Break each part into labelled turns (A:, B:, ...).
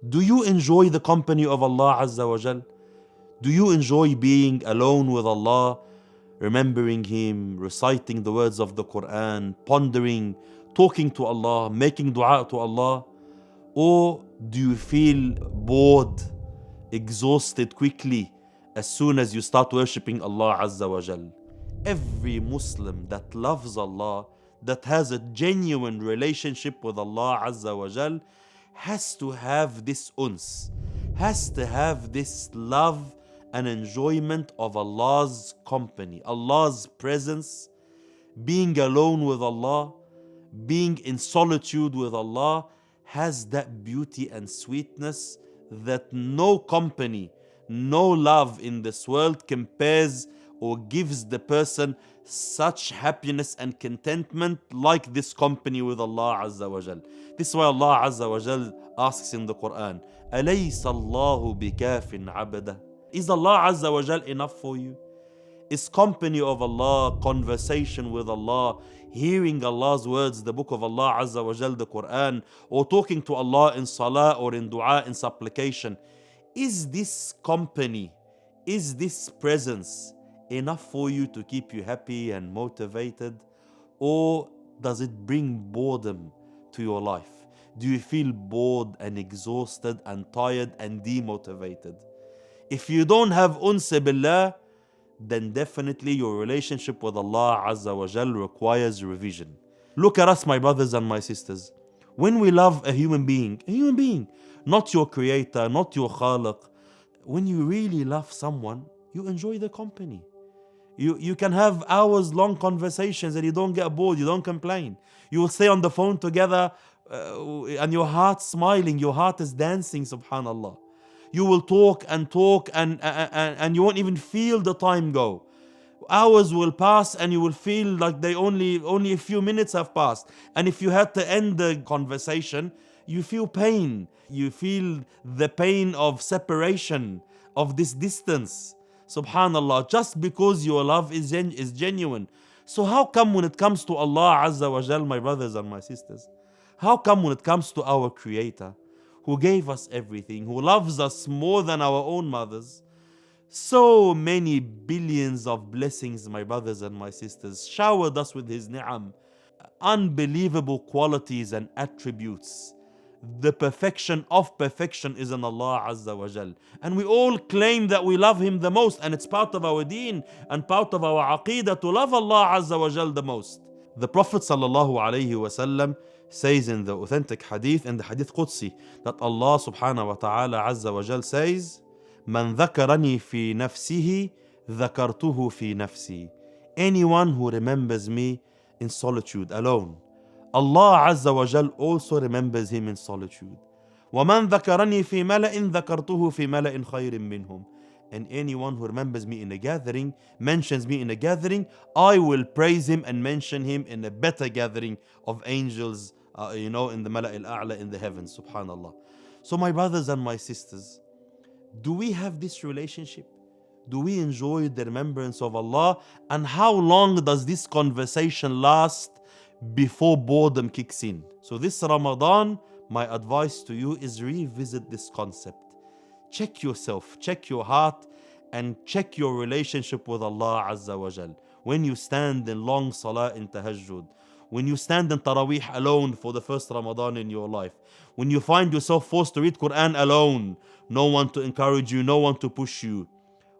A: Do you enjoy the company of Allah Azza wa Jal? Do you enjoy being alone with Allah, remembering Him, reciting the words of the Quran, pondering, talking to Allah, making dua to Allah? Or do you feel bored, exhausted quickly as soon as you start worshipping Allah Azza wa Jal? Every Muslim that loves Allah, that has a genuine relationship with Allah Azza wa Jal, has to have this uns, has to have this love and enjoyment of Allah's company, Allah's presence, being alone with Allah, being in solitude with Allah, has that beauty and sweetness that no company, no love in this world compares or gives the person such happiness and contentment like this company with Allah Azza wa Jal. This is why Allah Azza wa Jal asks in the Quran, أَلَيْسَ اللَّهُ بِكَافٍ عَبَدَهُ? Is Allah Azza wa Jal enough for you? Is company of Allah, conversation with Allah, hearing Allah's words, the book of Allah Azza wa Jal, the Quran, or talking to Allah in salah or in dua, in supplication, is this company, is this presence enough for you to keep you happy and motivated? Or does it bring boredom to your life? Do you feel bored and exhausted and tired and demotivated? If you don't have unsa billah, then definitely your relationship with Allah Azza wa Jal requires revision. Look at us, my brothers and my sisters. When we love a human being, not your creator, not your khaliq, when you really love someone, you enjoy the company. You can have hours long conversations and you don't get bored, you don't complain. You will stay on the phone together and your heart smiling, your heart is dancing, subhanallah. You will talk and you won't even feel the time go. Hours will pass and you will feel like they only a few minutes have passed. And if you had to end the conversation, you feel pain. You feel the pain of separation, of this distance. Subhanallah, just because your love is genuine. So how come when it comes to Allah Azza wa Jal, my brothers and my sisters, how come when it comes to our Creator, who gave us everything, who loves us more than our own mothers, so many billions of blessings, my brothers and my sisters, showered us with His ni'am, unbelievable qualities and attributes. The perfection of perfection is in Allah Azza wa Jal. And we all claim that we love Him the most, and it's part of our deen and part of our aqeedah to love Allah Azza wa Jal the most. The Prophet sallallahu alayhi wa sallam says in the authentic hadith, in the hadith Qudsi, that Allah subhanahu wa ta'ala Azza wa Jal says, "Man dhakarani fi nafsihi, dhakartuhu fi nafsi." Anyone who remembers me in solitude, alone, Allah Azza wa Jal also remembers him in solitude. وَمَنْ ذَكَرَنِي فِي مَلَإٍ ذَكَرْتُهُ فِي مَلَإٍ خَيْرٍ مِّنْهُمْ. And anyone who remembers me in a gathering, mentions me in a gathering, I will praise him and mention him in a better gathering of angels, in the Mala' al-A'la, in the heavens, subhanallah. So my brothers and my sisters, do we have this relationship? Do we enjoy the remembrance of Allah? And how long does this conversation last before boredom kicks in? So this Ramadan, my advice to you is revisit this concept. Check yourself, check your heart, and check your relationship with Allah Azza wa Jal. When you stand in long salah in tahajjud, when you stand in Taraweeh alone for the first Ramadan in your life, when you find yourself forced to read Quran alone, no one to encourage you, no one to push you,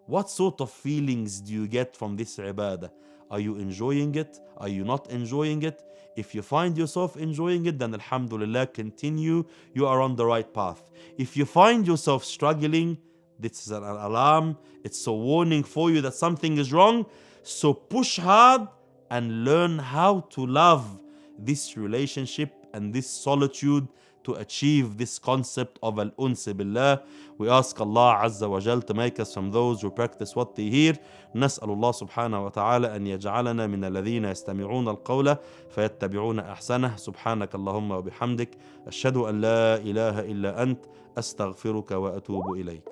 A: what sort of feelings do you get from this ibadah? Are you enjoying it? Are you not enjoying it? If you find yourself enjoying it, then alhamdulillah, continue. You are on the right path. If you find yourself struggling, this is an alarm. It's a warning for you that something is wrong. So push hard and learn how to love this relationship and this solitude to achieve this concept of al-uns billah. We ask Allah Azza wa Jal to make us from those who practice what they hear. نسأل الله سبحانه وتعالى أن يجعلنا من الذين يستمعون القول فيتبعون أحسنه. سبحانك اللهم وبحمدك أشهد أن لا إله إلا أنت أستغفرك وأتوب إليك.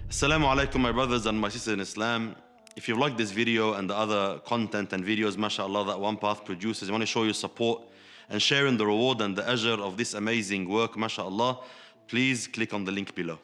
A: Assalamu alaikum, my brothers and my sisters in Islam. If you've liked this video and the other content and videos, mashallah, that OnePath produces, I want to show you support and sharing the reward and the ajr of this amazing work, mashallah, please click on the link below.